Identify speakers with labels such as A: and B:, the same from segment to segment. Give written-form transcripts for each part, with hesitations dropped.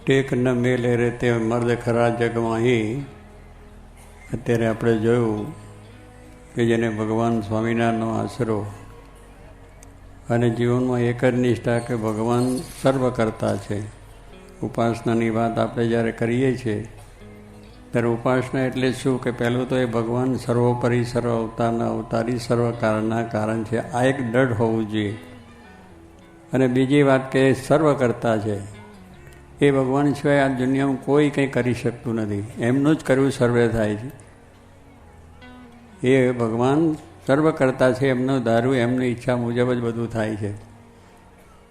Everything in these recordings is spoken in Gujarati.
A: ટેક ન મેલે રે તે મર્દ ખરા જગમાં અહીં. અત્યારે આપણે જોયું કે જેને ભગવાન સ્વામિનારાયણનો આશરો અને જીવનમાં એક જ નિષ્ઠા કે ભગવાન સર્વ કરતા છે. ઉપાસનાની વાત આપણે જ્યારે કરીએ છીએ ત્યારે ઉપાસના એટલે શું કે પહેલું તો એ ભગવાન સર્વોપરી સર્વ અવતારના અવતારી સર્વ કારણના કારણ છે, આ એક દૃઢ હોવું જોઈએ. અને બીજી વાત કે સર્વ કરતા છે, એ ભગવાન સિવાય આ દુનિયામાં કોઈ કંઈ કરી શકતું નથી, એમનું જ કરવું સર્વે થાય છે. એ ભગવાન સર્વ કરતા છે, એમનું ધારું એમની ઈચ્છા મુજબ જ બધું થાય છે.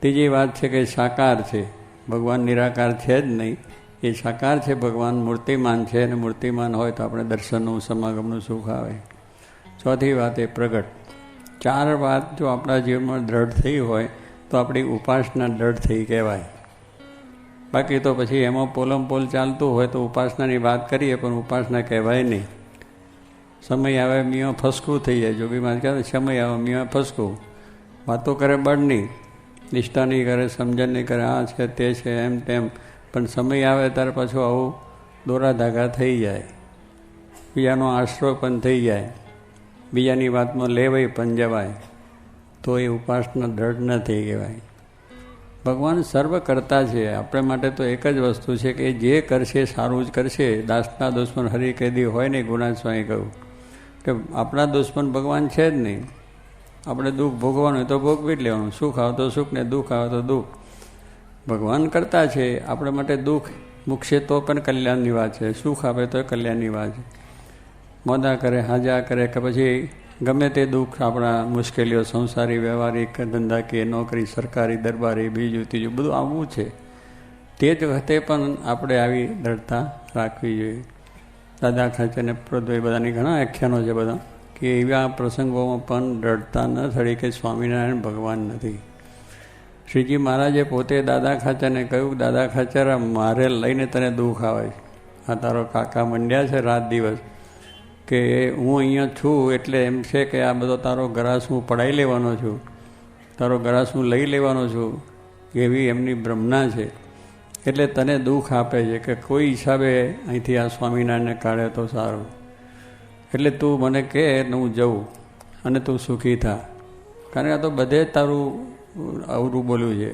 A: ત્રીજી વાત છે કે સાકાર છે, ભગવાન નિરાકાર છે જ નહીં, એ સાકાર છે. ભગવાન મૂર્તિમાન છે અને મૂર્તિમાન હોય તો આપણે દર્શનનું સમાગમનું સુખ આવે. ચોથી વાત એ પ્રગટ. ચાર વાત જો આપણા જીવનમાં દ્રઢ થઈ હોય તો આપણી ઉપાસના દ્રઢ થઈ કહેવાય. બાકી તો પછી એમાં પોલમપોલ ચાલતું હોય તો ઉપાસનાની વાત કરીએ પણ ઉપાસના કહેવાય નહીં. સમય આવે મીમાં ફસકું થઈ જાય. જોગીમાં કહે સમય આવે મીમાં ફસકું, વાતો કરે બળની, નિષ્ઠા નહીં કરે, સમજણ નહીં કરે, આ છે તે છે એમ તેમ, પણ સમય આવે ત્યારે પાછું આવું દોરા ધાગા થઈ જાય, બીજાનો આશરો પણ થઈ જાય, બીજાની વાતમાં લેવાય પણ જવાય, તો એ ઉપાસના દ્રઢ ન થઈ કહેવાય. ભગવાન સર્વ કરતા છે. આપણે માટે તો એક જ વસ્તુ છે કે જે કરશે સારું જ કરશે. દાસના દુશ્મન હરિ કેદી હોય નહીં, ગુણાજ સ્વામી કહ્યું કે આપણા દુશ્મન ભગવાન છે જ નહીં. આપણે દુઃખ ભોગવાનું હોય તો ભોગવી જ લેવાનું, સુખ આવે તો સુખ ને દુઃખ આવે તો દુઃખ. ભગવાન કરતા છે, આપણે માટે દુઃખ મૂકશે તો પણ કલ્યાણની વાત છે, સુખ આપે તો કલ્યાણની વાત છે. મોદા કરે, હાજા કરે કે પછી ગમે તે દુઃખ, આપણા મુશ્કેલીઓ, સંસારી, વ્યવહારિક, ધંધાકીય, નોકરી, સરકારી, દરબારી, બીજું ત્રીજું બધું આવવું છે. તે જ વખતે પણ આપણે આવી દ્રઢતા રાખવી જોઈએ. દાદા ખાચર અને પ્રદ્વય બધાની ઘણા આખ્યાનો છે બધા કે એવા પ્રસંગોમાં પણ દ્રઢતા ન થડી કે સ્વામિનારાયણ ભગવાન નથી. શ્રીજી મહારાજે પોતે દાદા ખાચરને કહ્યું, દાદા ખાચર મારે લઈને તને દુઃખ આવે છે, આ તારો કાકા મંડ્યા છે રાત દિવસ કે હું અહીંયા છું એટલે એમ છે કે આ બધો તારો ગ્રાસ હું પડાવી લેવાનો છું, તારો ગ્રાસ હું લઈ લેવાનો છું, એવી એમની બ્રહ્મણા છે. એટલે તને દુઃખ આપે છે કે કોઈ હિસાબે અહીંથી આ સ્વામિનારાયણને કાઢે તો સારું, એટલે તું મને કહે ને હું જઉં અને તું સુખી થા. કારણ કે આ તો બધે જ તારું અવરું બોલ્યું છે,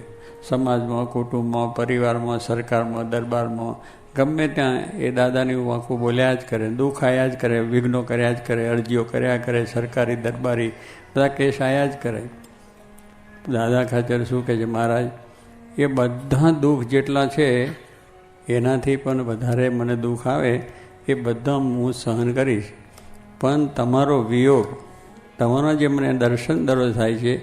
A: સમાજમાં, કુટુંબમાં, પરિવારમાં, સરકારમાં, દરબારમાં, ગમે ત્યાં એ દાદાની વાંકું બોલ્યા જ કરે, દુઃખ આવ્યા જ કરે, વિઘ્નો કર્યા જ કરે, અરજીઓ કર્યા કરે, સરકારી દરબારી બધા કેસ આવ્યા જ કરે. દાદા ખાચર શું કહે છે, મહારાજ એ બધા દુઃખ જેટલા છે એનાથી પણ વધારે મને દુઃખ આવે એ બધા હું સહન કરીશ, પણ તમારો વિયોગ, તમારા જે મને દર્શન દરરોજ થાય છે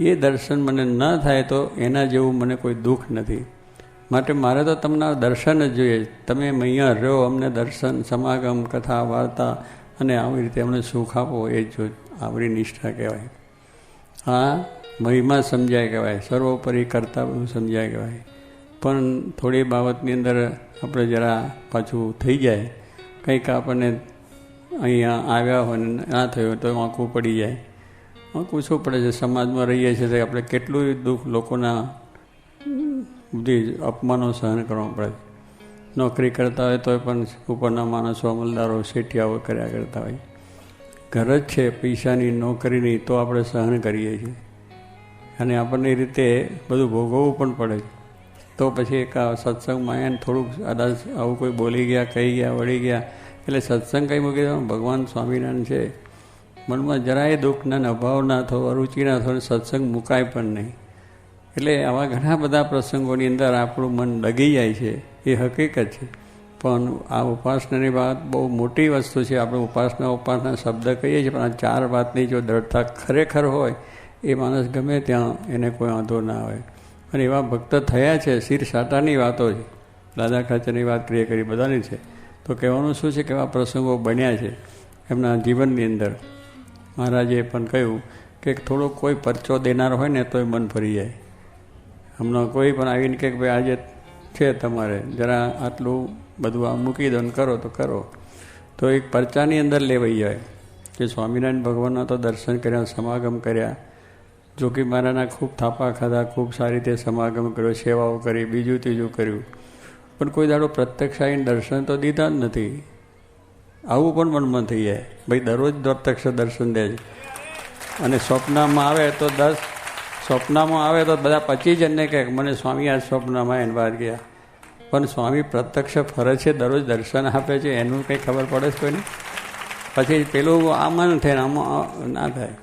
A: એ દર્શન મને ન થાય તો એના જેવું મને કોઈ દુઃખ નથી. માટે મારે તો તમને દર્શન જ જોઈએ. તમે અહીંયા રહ્યો, અમને દર્શન, સમાગમ, કથા, વાર્તા અને આવી રીતે અમને સુખ આપો, એ જો આપણી નિષ્ઠા કહેવાય. આ મહિમા સમજાય કહેવાય, સર્વોપરી કરતાં બધું સમજાય કહેવાય. પણ થોડી બાબતની અંદર આપણે જરા પાછું થઈ જાય, કંઈક આપણને અહીંયા આવ્યા હોય ને ના થયું તો આંખું પડી જાય. આંખું શું પડે છે, સમાજમાં રહીએ છીએ તો આપણે કેટલું દુઃખ, લોકોના બધી અપમાનો સહન કરવા પડે. નોકરી કરતા હોય તો પણ ઉપરના માણસો, અમલદારો, શેઠિયાઓ કર્યા કરતા હોય. ઘર જ છે પૈસાની, નોકરીની, તો આપણે સહન કરીએ છીએ અને આપણને એ રીતે બધું ભોગવવું પણ પડે. તો પછી એક સત્સંગમાં આવીને થોડુંક કદાચ આવું કોઈ બોલી ગયા, કહી ગયા, વળી ગયા એટલે સત્સંગ કંઈ મૂકી દેવાનું. ભગવાન સ્વામિનારાયણ છે, મનમાં જરાય દુઃખના અભાવ ના થવો, અરુચિ ના થવો, સત્સંગ મુકાય પણ નહીં. એટલે આવા ઘણા બધા પ્રસંગોની અંદર આપણું મન ડગી જાય છે, એ હકીકત છે. પણ આ ઉપાસનાની વાત બહુ મોટી વસ્તુ છે. આપણે ઉપાસના શબ્દ કહીએ છીએ, પણ આ ચાર વાતની જો દ્રઢતા ખરેખર હોય એ માણસ ગમે ત્યાં એને કોઈ વાંધો ના આવે. અને એવા ભક્ત થયા છે. શિર સાટાની વાતો છે, દાદા ખાચરની વાત કરી બધાની છે. તો કહેવાનું શું છે કે એવા પ્રસંગો બન્યા છે એમના જીવનની અંદર. મહારાજે પણ કહ્યું કે થોડો કોઈ પરચો દેનાર હોય ને તોય મન ફરી જાય. હમણાં કોઈ પણ આવીને કે ભાઈ આજે છે તમારે જરા આટલું બધું આ મૂકી દો ને કરો તો કરો, તો એક પરચાની અંદર લેવાઈ જાય કે સ્વામિનારાયણ ભગવાનના તો દર્શન કર્યા, સમાગમ કર્યા, જોગી મહારાજના ખૂબ થાપા ખાધા, ખૂબ સારી રીતે સમાગમ કર્યો, સેવાઓ કરી, બીજું ત્રીજું કર્યું, પણ કોઈ દાડો પ્રત્યક્ષ આવીને દર્શન તો દીધા જ નથી. આવું પણ મનમાં થઈ જાય, ભાઈ દરરોજ પ્રત્યક્ષ દર્શન દે છે. અને સ્વપ્નમાં આવે તો સ્વપ્નમાં આવે તો બધા 25 જણને કહે મને સ્વામી આ સ્વપ્નમાં એને બહાર ગયા. પણ સ્વામી પ્રત્યક્ષ ફરે છે, દરરોજ દર્શન આપે છે, એનું કંઈ ખબર પડે છે કોઈને? પછી પેલું આમાં થાય ને આમાં ના થાય.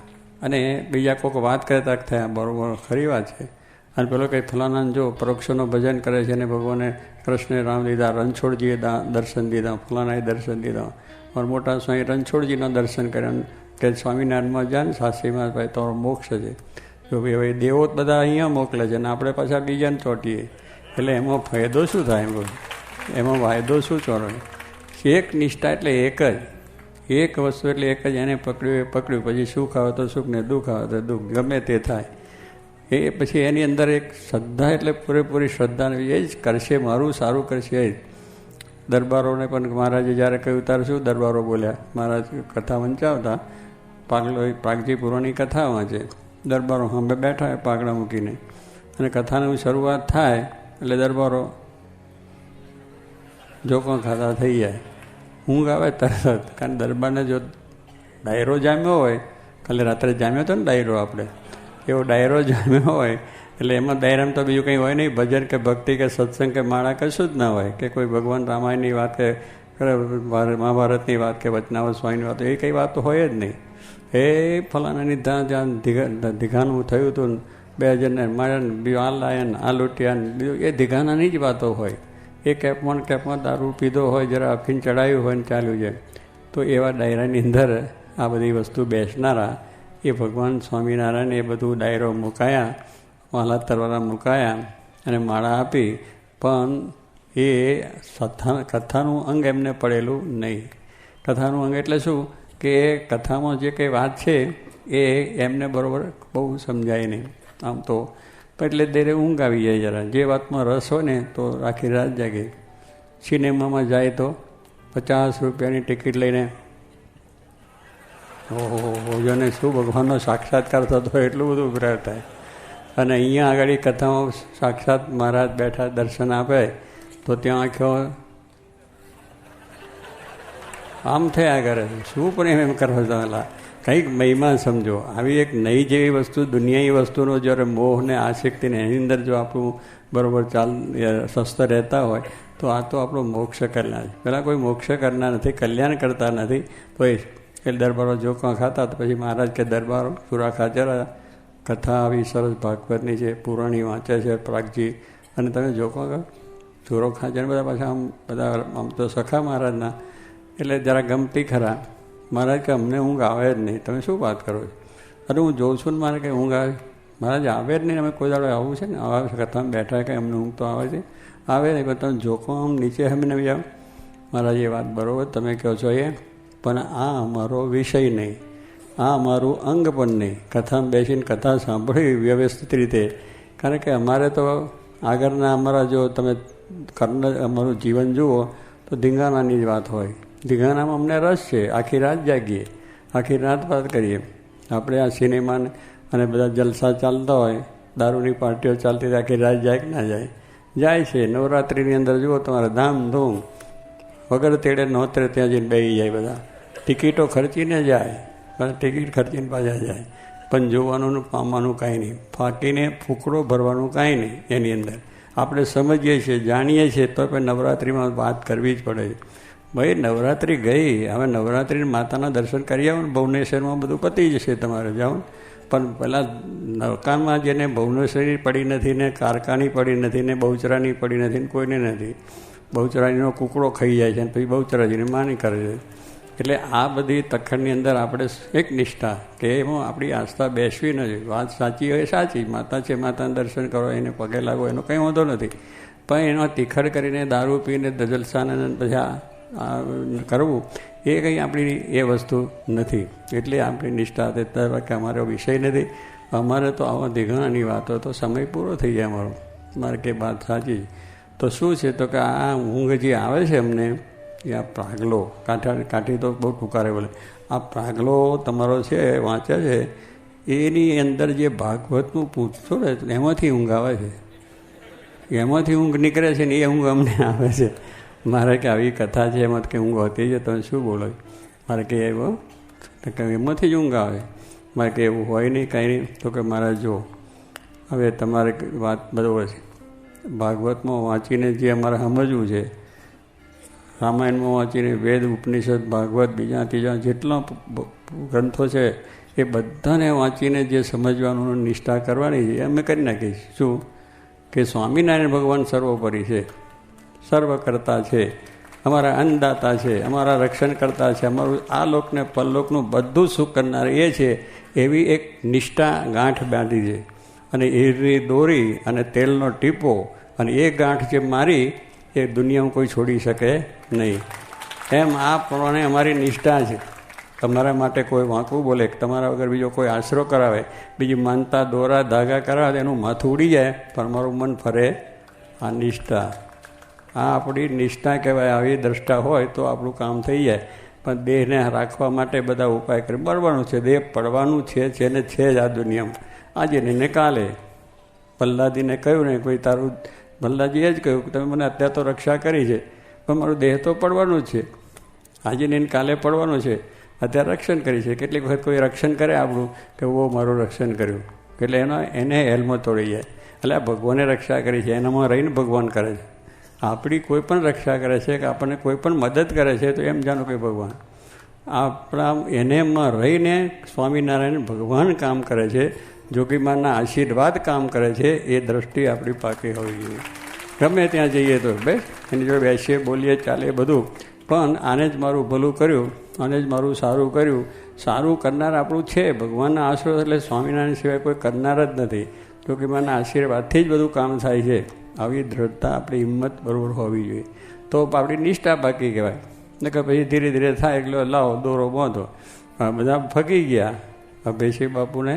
A: અને બીજા કોઈક વાત કરતા થયા, બરાબર ખરી વાત છે. અને પેલો કંઈ ફલાણા જો પરોક્ષનું ભજન કરે છે અને ભગવાને કૃષ્ણે રામ દીધા, રણછોડજીએ દર્શન દીધા, ફલાણાએ દર્શન દીધા. और મોટા સ્વામી રણછોડજીના દર્શન કર્યા કે સ્વામિનારાયણમાં જાય ને સાસરીમાં ભાઈ તો મોક્ષ છે. જો ભાઈ દેવો બધા અહીંયા મોકલે છે ને આપણે પાછા બીજાને ચોંટીએ, એટલે એમાં ફાયદો શું થાય? એમાં ફાયદો શું ચોરો? એક નિષ્ઠા એટલે એક વસ્તુ એટલે એક જ. એને પકડ્યું એ પકડ્યું, પછી સુખ આવે તો સુખ ને દુઃખ આવે તો દુઃખ, ગમે તે થાય. એ પછી એની અંદર એક શ્રદ્ધા એટલે પૂરેપૂરી શ્રદ્ધા એ જ કરશે, મારું સારું કરશે એ જ. દરબારોને પણ મહારાજે જ્યારે કહ્યું ત્યારે શું દરબારો બોલ્યા? મહારાજ કથા વંચાવતા, પ્રાગજી પુરાણની કથા વાંચે, દરબારો સામે બેઠા પાઘડા મૂકીને, અને કથાની શરૂઆત થાય એટલે દરબારો જોકો ખાતા થઈ જાય, ઊંઘ આવે તરત. કારણ દરબારને જો ડાયરો જામ્યો હોય, કાલે રાત્રે જામ્યો હતો ને ડાયરો, આપણે એવો ડાયરો જામ્યો હોય એટલે એમાં ડાયરામાં તો બીજું કંઈ હોય નહીં, ભજન કે ભક્તિ કે સત્સંગ કે માળા કશું જ ના હોય, કે કોઈ ભગવાન રામાયણની વાત કે મહાભારતની વાત કે વચનાવત સ્વામીની વાત, એ કંઈ વાતો હોય જ નહીં. એ ફલાણાની ત્યાં ધીઘાનું થયું હતું, 2 જણને માર્યા, બીજું આ લાયા ને આ લૂંટ્યા ને બીજું, એ ધીઘાનાની જ વાતો હોય. એ કેપમાં દારૂ પીધો હોય, જરા અફીણ ચડાવ્યું હોય ને ચાલ્યું જાય. તો એવા ડાયરાની અંદર આ બધી વસ્તુ બેસનારા એ ભગવાન સ્વામિનારાયણ એ બધું ડાયરો મુકાયા, વાલા તરવાળા મુકાયા અને માળા આપી. પણ એ કથાનું અંગ એમને પડેલું નહીં. કથાનું અંગ એટલે શું કે કથામાં જે કંઈ વાત છે એ એમને બરાબર બહુ સમજાય નહીં. આમ તો એટલે દેરે ઊંઘ આવી જાય જરા. જે વાતમાં રસ હોય ને તો આખી રાત જાગે. સિનેમામાં જાય તો 50 રૂપિયાની ટિકિટ લઈને ઓહો જેને શું ભગવાનનો સાક્ષાત્કાર થતો હોય એટલું બધું વિરાટ થાય. અને અહીંયા આગળ કથામાં સાક્ષાત મહારાજ બેઠા દર્શન આપે તો ત્યાં આખો આમ થયા કરે. શું પણ એમ કરવા જવાલા? કંઈક મહિમા સમજો. આવી એક નઈ જેવી વસ્તુ, દુનિયાની વસ્તુનો જ્યારે મોહ ને આસક્તિને એની અંદર જો આપણું બરાબર સ્વસ્થ રહેતા હોય તો આ તો આપણો મોક્ષ કરનાર. પહેલાં કોઈ મોક્ષ કરનાર નથી, કલ્યાણ કરતા નથી. તો એ દરબારો જોકા ખાતા તો પછી મહારાજ કે દરબારો પૂરા ખાચરા કથા આવી સરસ ભાગવતની છે, પુરાણી વાંચે છે પ્રાગજી, અને તમે જોકો ચોરો ખાચર બધા પાછા આમ તો સખા મહારાજના, એટલે જરા ગમતી ખરા. મહારાજ કે અમને ઊંઘ આવે જ નહીં, તમે શું વાત કરો છો? અરે હું જોઉં છું ને મારે કંઈ ઊંઘ આવે? મહારાજ આવે જ નહીં. અમે કોઈ દાડો આવું છે ને આવા કથામાં બેઠા કે અમને ઊંઘ તો આવે છે? આવે નહીં. પણ તમે જોકો આમ નીચે અમને જાઓ. મહારાજ એ વાત બરાબર તમે કહો છો એ, પણ આ અમારો વિષય નહીં, આ અમારું અંગ પણ નહીં. કથામાં બેસીને કથા સાંભળી વ્યવસ્થિત રીતે. કારણ કે અમારે તો આગળના અમારા જો તમે અમારું જીવન જુઓ તો ધીંગાણાની જ વાત હોય. ધીંગાણામાં અમને રસ છે, આખી રાત જાગીએ, આખી રાત વાત કરીએ. આપણે આ સિનેમા અને બધા જલસા ચાલતા હોય, દારૂની પાર્ટીઓ ચાલતી હોય, આખી રાત જાય કે ના જાય? જાય છે. નવરાત્રિની અંદર જુઓ તમારે ધામધૂમ વગર તેડે નોતરે ત્યાં જઈને બેસી જાય બધા. ટિકિટો ખર્ચીને જાય, ટિકિટ ખર્ચીને પાછા જાય, પણ જોવાનું પામવાનું કાંઈ નહીં, ફાંકીને ફૂકડો ભરવાનું કાંઈ નહીં એની અંદર. આપણે સમજીએ છીએ, જાણીએ છીએ, તો પણ નવરાત્રિમાં વાત કરવી જ પડે. ભાઈ નવરાત્રિ ગઈ, હવે નવરાત્રિ માતાના દર્શન કરી આવો ને ભુવનેશ્વરમાં બધું પતી જશે તમારે, જાઓ. પણ પહેલાં નવકામાં જેને ભુવનેશ્વરી પડી નથી ને કારકાની પડી નથી ને બહુચરાની પડી નથી ને કોઈને નથી, બહુચરાજીનો કૂકડો ખાઈ જાય છે અને પછી બહુચરાજીને માની કરે છે. એટલે આ બધી તખણની અંદર આપણે એક નિષ્ઠા કે એમાં આપણી આસ્થા બેસવી ન જોઈએ. વાત સાચી હોય સાચી, માતા છે માતાના દર્શન કરો, એને પગે લાગો, એનો કંઈ વાંધો નથી. પણ એનો તિખડ કરીને દારૂ પીને દજલસાને પછી કરવું એ કંઈ આપણી એ વસ્તુ નથી. એટલે આપણી નિષ્ઠા કે અમારો વિષય નથી, અમારે તો આવા ધીઘાણાની વાતો તો સમય પૂરો થઈ જાય અમારો. મારે કે વાત સાચી. તો શું છે તો કે આ ઊંઘ જે આવે છે અમને એ આ પ્રાગલો કાઠી તો બહુ ટૂંકારે બોલે, આ પ્રાગલો તમારો છે વાંચે છે એની અંદર જે ભાગવતનું પૂછશો ને એમાંથી ઊંઘ આવે છે. એમાંથી ઊંઘ નીકળે છે ને એ ઊંઘ અમને આવે છે. મારે કે આવી કથા છે એમાં કે ઊંઘ હોતી છે, તમે શું બોલો? મારે કે એમાંથી જ ઊંઘ આવે. મારે કે એવું હોય નહીં, કાંઈ નહીં. તો કે મારા જો હવે તમારે વાત બરાબર છે, ભાગવતમાં વાંચીને જે અમારે સમજવું છે, રામાયણમાં વાંચીને વેદ, ઉપનિષદ, ભાગવત, બીજા ત્રીજા જેટલા ગ્રંથો છે એ બધાને વાંચીને જે સમજવાનું નિષ્ઠા કરવાની છે એ અમે કરી નાખીએ. શું કે સ્વામિનારાયણ ભગવાન સર્વોપરી છે, સર્વકર્તા છે, અમારા અન્નદાતા છે, અમારા રક્ષણ કરતા છે, અમારું આ લોકને પરલોકનું બધું સુખ કરનાર એ છે, એવી એક નિષ્ઠા ગાંઠ બાંધી છે. અને હીરની દોરી અને તેલનો ટીપો અને એ ગાંઠ જે મારી એ દુનિયામાં કોઈ છોડી શકે નહીં. એમ આ પ્રમાણે અમારી નિષ્ઠા છે. તમારા માટે કોઈ વાંકું બોલે, તમારા વગર બીજો કોઈ આશરો કરાવે, બીજી માનતા દોરા ધાગા કરાવે, એનું માથું ઉડી જાય, પણ મારું મન ફરે. આ નિષ્ઠા, આ આપણી નિષ્ઠા કહેવાય. આવી દ્રષ્ટા હોય તો આપણું કામ થઈ જાય. પણ દેહને રાખવા માટે બધા ઉપાય કરી બળવાનું છે. દેહ પડવાનું છે ને છે જ આ દુનિયામાં, આજે નહીં ને કાલે. પ્રહલાદજીને કહ્યું ને કોઈ તારું, પ્રહલાદજીએ જ કહ્યું કે તમે મને અત્યારે તો રક્ષા કરી છે, પણ મારું દેહ તો પડવાનું જ છે, આજે નહીં કાલે પડવાનું છે. અત્યારે રક્ષણ કરી છે. કેટલીક વખત કોઈ રક્ષણ કરે આપણું કે ઓ મારું રક્ષણ કર્યું, એટલે એને હેલમાં તોડી જાય. એટલે આ ભગવાને રક્ષા કરી છે, એનામાં રહીને ભગવાન કરે છે. આપણી કોઈ પણ રક્ષા કરે છે કે આપણને કોઈ પણ મદદ કરે છે તો એમ જાણો કે ભગવાન આપણા એનેમાં રહીને સ્વામિનારાયણ ભગવાન કામ કરે છે, જોગીમાના આશીર્વાદ કામ કરે છે. એ દ્રષ્ટિ આપણી પાકી હોવી જોઈએ. ગમે ત્યાં જઈએ તો બેસ એની જોડે બેસીએ, બોલીએ, ચાલે બધું, પણ આને જ મારું ભલું કર્યું, આને જ મારું સારું કર્યું. સારું કરનાર આપણું છે. ભગવાનના આશીર્વાદ એટલે સ્વામિનારાયણ સિવાય કોઈ કરનાર જ નથી. જોગીમાના આશીર્વાદથી જ બધું કામ થાય છે. આવી દ્રઢતા, આપણી હિંમત બરાબર હોવી જોઈએ, તો આપણી નિષ્ઠા બાકી કહેવાય. ને કે પછી ધીરે ધીરે થાય એટલે લાવો દોરો બાંધો. બધા ફગી ગયા. અભયસિંહ બાપુને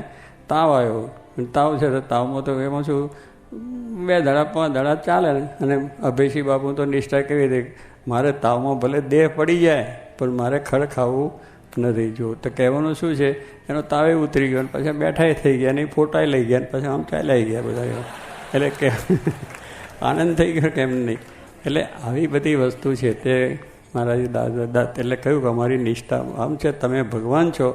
A: તાવ આવ્યો. તાવ છે તો તાવમાં તો એમાં શું 2 દાડા 5 દાડા ચાલે ને. અને અભયસિંહ બાપુ તો નિષ્ઠા કેવી હતી, મારે તાવમાં ભલે દેહ પડી જાય પણ મારે ખડ ખાવું નથી. જો તો કહેવાનું શું છે, એનો તાવે ઉતરી ગયો, પછી બેઠાય થઈ ગયા, નહીં ફોટાય લઈ ગયા, પછી આમ ચાલ્યા ગયા બધા. એટલે કે આનંદ થઈ ગયો કેમ નહીં. એટલે આવી બધી વસ્તુ છે તે મહારાજ દાદા એટલે કહ્યું કે અમારી નિષ્ઠા આમ છે, તમે ભગવાન છો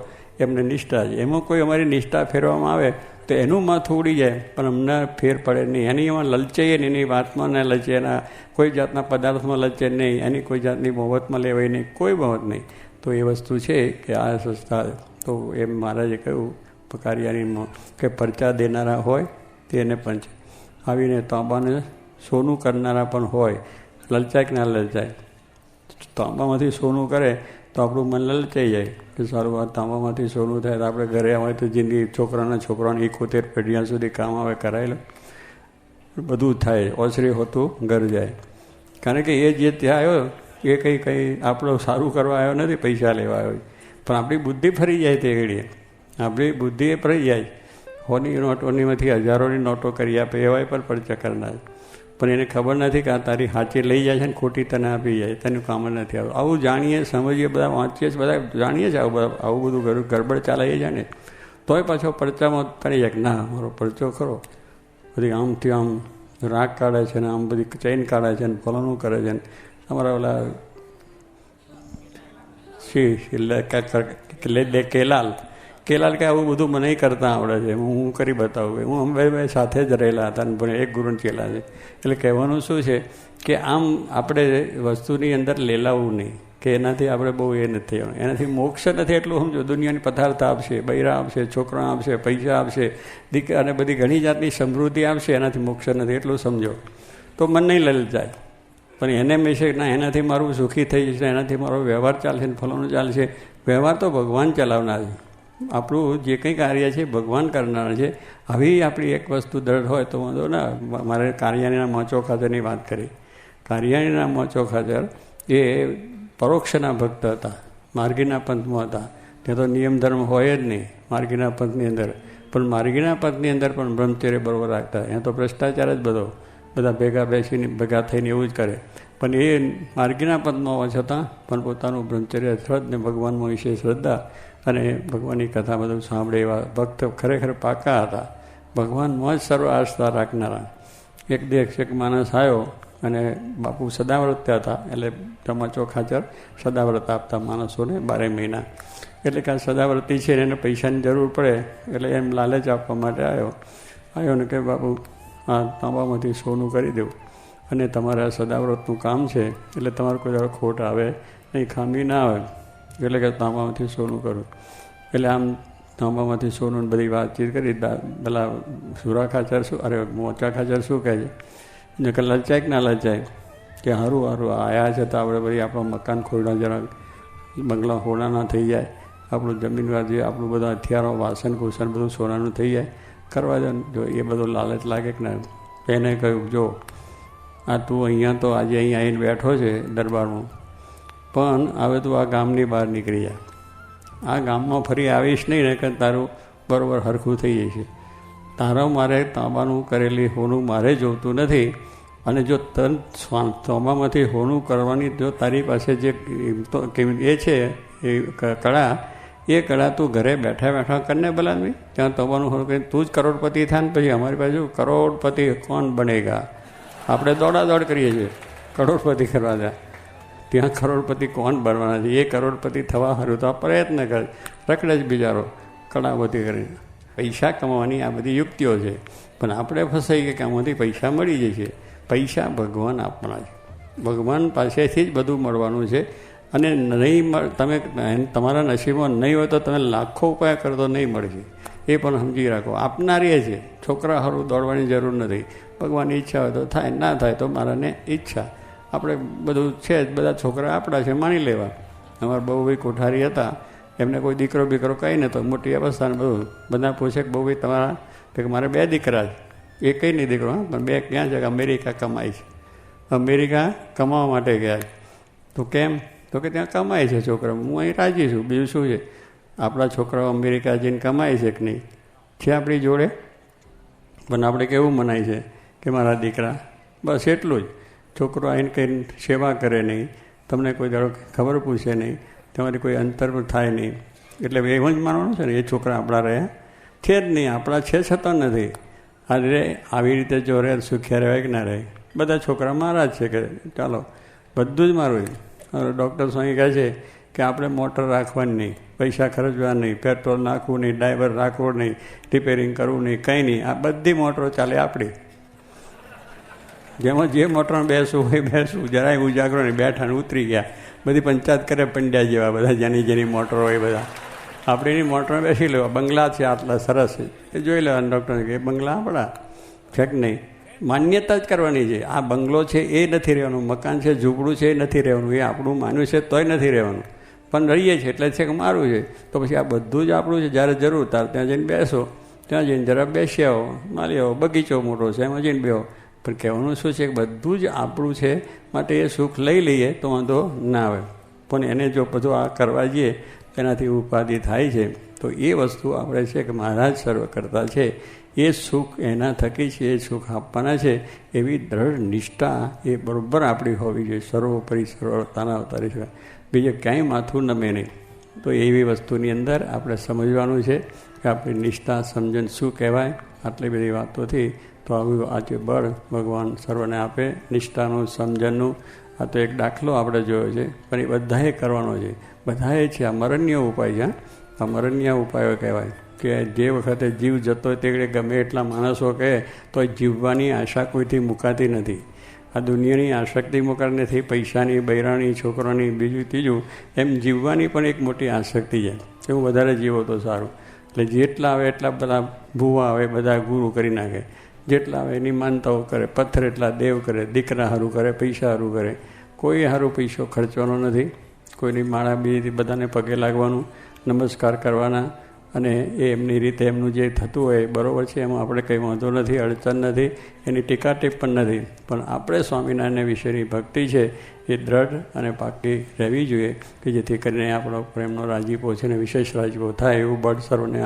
A: એમને નિષ્ઠા છે. એમાં કોઈ અમારી નિષ્ઠા ફેરવામાં આવે તો એનું માથું ઉડી જાય, પણ અમને ફેર પડે નહીં. એની એમાં લલચાઈએ નહીં, એની વાતમાં ન લચે, એના કોઈ જાતના પદાર્થમાં લચે નહીં, એની કોઈ જાતની મોહબતમાં લેવાય નહીં, કોઈ મોહબત નહીં. તો એ વસ્તુ છે કે આ સંસ્થા, તો એમ મહારાજે કહ્યું પકારિયાનીમાં કે પરચા દેનારા હોય તેને પણ છે, આવીને તાંબાને સોનું કરનારા પણ હોય. લલચાય કે ના લલચાય? તાંબામાંથી સોનું કરે તો આપણું મન લલચાઈ જાય કે સારું આ તાંબામાંથી સોનું થાય તો આપણે ઘરે આવે તો જિંદગી છોકરાને 71 પેઢીਆਂ સુધી કામ આવે, કરાયેલું બધું થાય, ઓસરી હોતું ઘર જાય. કારણ કે એ જે ત્યાં આવ્યો એ કંઈ આપણો સારું કરવા આવ્યો નથી, પૈસા લેવા આવ્યો. પણ આપણી બુદ્ધિ ફરી જાય તે ઘડીએ, આપણી બુદ્ધિ એ ફરી જાય. 100ની નોટોનીમાંથી હજારોની નોટો કરી આપે એવાય પર પરચા કરનાર. પણ એને ખબર નથી કે આ તારી સાચી લઈ જાય છે ને ખોટી તને આપી જાય, તેનું કામ જ નથી આવ્યું. આવું જાણીએ, સમજીએ, બધા વાંચીએ, બધા જાણીએ છીએ આવું બધું ગરબડ ચાલે એ જાણે, તોય પાછો પરચામાં કરી જાય કે ના મારો પરચો ખરો. બધી આમથી આમ રાગ કાઢે છે ને આમ બધી ચેઇન કાઢે છે ને ફલાણું કરે છે ને અમારા ઓલા કેલાલ કે આવું બધું મને કરતા આવડે છે, હું કરી બતાવું. હું અમે સાથે જ રહેલા હતા ને એક ગુરુને ચેલા છે. એટલે કહેવાનું શું છે કે આમ આપણે વસ્તુની અંદર લેલાવું નહીં કે એનાથી આપણે બહુ એ નથી, એનાથી મોક્ષ નથી એટલું સમજો. દુનિયાની પદાર્થ આપશે, બૈરા આપશે, છોકરા આપશે, પૈસા આપશે, અને બધી ઘણી જાતની સમૃદ્ધિ આપશે, એનાથી મોક્ષ નથી એટલું સમજો તો મન નહીં લલચાય. પણ એને મેશે ના એનાથી મારું સુખી થઈ જશે, એનાથી મારો વ્યવહાર ચાલશે ને ફલાણું ચાલશે. વ્યવહાર તો ભગવાન ચલાવનાર છે. આપણું જે કંઈ કાર્ય છે ભગવાન કરનાર છે. આવી આપણી એક વસ્તુ દ્રઢ હોય તો વાંધો ના. મારે કારિયાણીના મોચો ખાતરની વાત કરી. કારિયાણીના મોચો ખાતર એ પરોક્ષના ભક્ત હતા, માર્ગીના પંથમાં હતા. ત્યાં તો નિયમ ધર્મ હોય જ નહીં માર્ગીના પંથની અંદર. પણ માર્ગીના પંથની અંદર પણ બ્રહ્મચર્ય બરોબર રાખતા. ત્યાં તો ભ્રષ્ટાચાર જ બધો, બધા ભેગા બેસીને ભેગા થઈને એવું જ કરે. પણ એ માર્ગીના પંથમાં હોવા છતાં પણ પોતાનું બ્રહ્મચર્ય શ્રદ્ધ ભગવાનમાં વિશે શ્રદ્ધા અને ભગવાનની કથા બધું સાંભળે એવા ભક્ત ખરેખર પાકા હતા. ભગવાનમાં જ સર્વ આસ્થા રાખનારા. એક દિવસ એક માણસ આવ્યો અને બાપુ સદાવ્રત હતા, એટલે તમાચો ખાચર સદાવ્રત આપતા માણસોને 12 મહિના. એટલે કે આ સદાવ્રતી છે ને એને પૈસાની જરૂર પડે એટલે એમ લાલચ આપવા માટે આવ્યો ને કે બાપુ આ તાંબામાંથી સોનું કરી દઉં અને તમારે આ સદાવ્રતનું કામ છે એટલે તમારે કોઈ દાડો ખોટ આવે નહીં, ખામી ના આવે, એટલે કે તાંબામાંથી સોનું કરું. એટલે આમ તાંબામાંથી સોનું બધી વાતચીત કરી. પેલા સુરા ખાચર શું મોચા ખાચર શું કહે છે ને કે લલચાય કે ના લલચાય કે સારું આવ્યા છે તો આપણે બધી આપણું મકાન ખોરડા જરાક બંગલા ખોરડા ના થઈ જાય, આપણું જમીનવાર જે આપણું બધા હથિયારો વાસણ કુસણ બધું સોનાનું થઈ જાય, કરવા દો. જો એ બધું લાલચ લાગે કે ના. એને કહ્યું જો આ તું અહીંયા તો આજે અહીંયા આવીને બેઠો છે દરબારમાં, પણ હવે તું આ ગામની બહાર નીકળી જા. આ ગામમાં ફરી આવીશ નહીં ને કે તારું બરાબર હરખું થઈ જશે. તારા મારે તાંબાનું કરેલી હોનું મારે જોતું નથી. અને જો તન તાંબામાંથી હોનું કરવાની જો તારી પાસે જે એ છે એ કળા, એ કળા તું ઘરે બેઠા બેઠા કરીને બોલાવી. ત્યાં તાંબાનું હોનું કરીને તું જ કરોડપતિ થાય ને પછી અમારી પાસે કરોડપતિ કોણ બનેગા. આપણે દોડાદોડ કરીએ છીએ કરોડપતિ કરવા જાય, ત્યાં કરોડપતિ કોણ બનવાના છે? એ કરોડપતિ થવા સારું તો આ પ્રયત્ન કરે, રખડે જ બિચારો કળાવતી કરીને. પૈસા કમાવાની આ બધી યુક્તિઓ છે, પણ આપણે ફસાઈ ગયા કે આમાંથી પૈસા મળી જશે. પૈસા ભગવાન આપવાના છે, ભગવાન પાસેથી જ બધું મળવાનું છે. અને નહીં તમે તમારા નસીબમાં નહીં હોય તો તમે લાખો ઉપાય કરો તો નહીં મળશે, એ પણ સમજી રાખો. આપનારી છે, છોકરા સારું દોડવાની જરૂર નથી. ભગવાનની ઈચ્છા હોય તો થાય, ના થાય તો મારાને ઈચ્છા. આપણે બધું છે જ, બધા છોકરા આપણા છે માની લેવા. અમારા બહુભાઈ કોઠારી હતા, એમને કોઈ દીકરો બીકરો કંઈ નહોતો, મોટી અવસ્થાને બધું. બધા પૂછે કે બહુભાઈ તમારા? કે મારે 2 દીકરા છે. એ કંઈ નહીં દીકરો, હા, પણ 2 ક્યાં છે? અમેરિકા કમાય છે. અમેરિકા કમાવા માટે ગયા છે. તો કેમ? તો કે ત્યાં કમાય છે છોકરા, હું અહીં રાજી છું, બીજું શું છે? આપણા છોકરાઓ અમેરિકા જઈને કમાય છે કે નહીં? છે આપણી જોડે. પણ આપણે કેવું મનાય છે કે મારા દીકરા, બસ એટલું જ. છોકરો આવીને કંઈ સેવા કરે નહીં, તમને કોઈ દાડો ખબર પૂછે નહીં, તમારી કોઈ અંતર થાય નહીં, એટલે એવું જ માનવાનું છે ને એ છોકરા આપણા રહ્યા છે જ નહીં. આપણા છે છતાં નથી. અરે આવી રીતે જો રહે સુખ્યા રહેવાય કે ના રહે? બધા છોકરા મારા જ છે કે ચાલો બધું જ મારું. હવે ડૉક્ટર સ્વામી કહે છે કે આપણે મોટર રાખવાની નહીં, પૈસા ખર્ચવા નહીં, પેટ્રોલ નાખવું નહીં, ડ્રાઈવર રાખવો નહીં, રિપેરિંગ કરવું નહીં, કંઈ નહીં. આ બધી મોટરો ચાલે આપણી. જેમાં જે મોટરમાં બેસવું હોય બેસવું, જરાય ઉજાગરો નહીં, બેઠા ને ઉતરી ગયા. બધી પંચાયત કરે પંડ્યા જેવા બધા, જેની મોટરો હોય બધા. આપણે એની મોટરમાં બેસી લેવા. બંગલા છે આટલા સરસ છે એ જોઈ લેવાનું. ડૉક્ટરને કે બંગલા આપણા છે કે નહીં? માન્યતા જ કરવાની છે. આ બંગલો છે એ નથી રહેવાનું, મકાન છે ઝૂંપડું છે એ નથી રહેવાનું, એ આપણું માન્યું છે તોય નથી રહેવાનું, પણ રહીએ છીએ એટલે છે કે મારું છે. તો પછી આ બધું જ આપણું છે. જ્યારે જરૂર તાર ત્યાં જઈને બેસો, ત્યાં જઈને જરા બેસી આવો, માલી આવો. બગીચો મોટો છે એમાં જઈને બેહો. પણ કહેવાનું શું છે કે બધું જ આપણું છે, માટે એ સુખ લઈ લઈએ તો વાંધો ના આવે. પણ એને જો બધું આ કરવા જઈએ એનાથી ઉપાધિ થાય છે. તો એ વસ્તુ આપણે છે કે મહારાજ સર્વ કરતા છે, એ સુખ એના થકી છે, એ સુખ આપવાના છે. એવી દ્રઢ નિષ્ઠા એ બરાબર આપણી હોવી જોઈએ. સર્વોપરી સર્વતાના અવતારી છે, બીજે ક્યાંય માથું નમે નહીં. તો એવી વસ્તુની અંદર આપણે સમજવાનું છે કે આપણી નિષ્ઠા સમજણ શું કહેવાય. આટલી બધી વાતોથી તો આવું આજે બળ ભગવાન સર્વને આપે, નિષ્ઠાનું સમજણનું. આ તો એક દાખલો આપણે જોયો છે, પણ એ બધાએ કરવાનો છે. બધાએ છે. આ મરણ્ય ઉપાય છે. આ મરણ્ય ઉપાયો કહેવાય કે જે વખતે જીવ જતો હોય તે ગમે એટલા માણસો કહે તો જીવવાની આશા કોઈથી મુકાતી નથી. આ દુનિયાની આસક્તિ મુકાતી નથી, પૈસાની, બૈરાણી, છોકરાની, બીજું ત્રીજું, એમ જીવવાની પણ એક મોટી આસક્તિ છે. એવું વધારે જીવો તો સારું. એટલે જેટલા આવે એટલા બધા ભૂવા આવે, બધા ગુરુ કરી નાખે. જેટલા આવે એની માનતાઓ કરે, પથ્થર એટલા દેવ કરે, દીકરા સારું કરે, પૈસા સારું કરે. કોઈ સારું પૈસો ખર્ચવાનો નથી, કોઈની માળા બીજી બધાને પગે લાગવાનું, નમસ્કાર કરવાના, અને એ એમની રીતે એમનું જે થતું હોય બરાબર છે, એમાં આપણે કંઈ વાંધો નથી, અડચણ નથી, એની ટીકા ટિપ્પણ નથી. પણ આપણે સ્વામિનારાયણ વિશેની ભક્તિ છે એ દ્રઢ અને પાકી રહેવી જોઈએ કે જેથી કરીને આપણો પ્રેમનો રાજીપો છે ને વિશેષ રાજીપો થાય એવું બળ સર્વને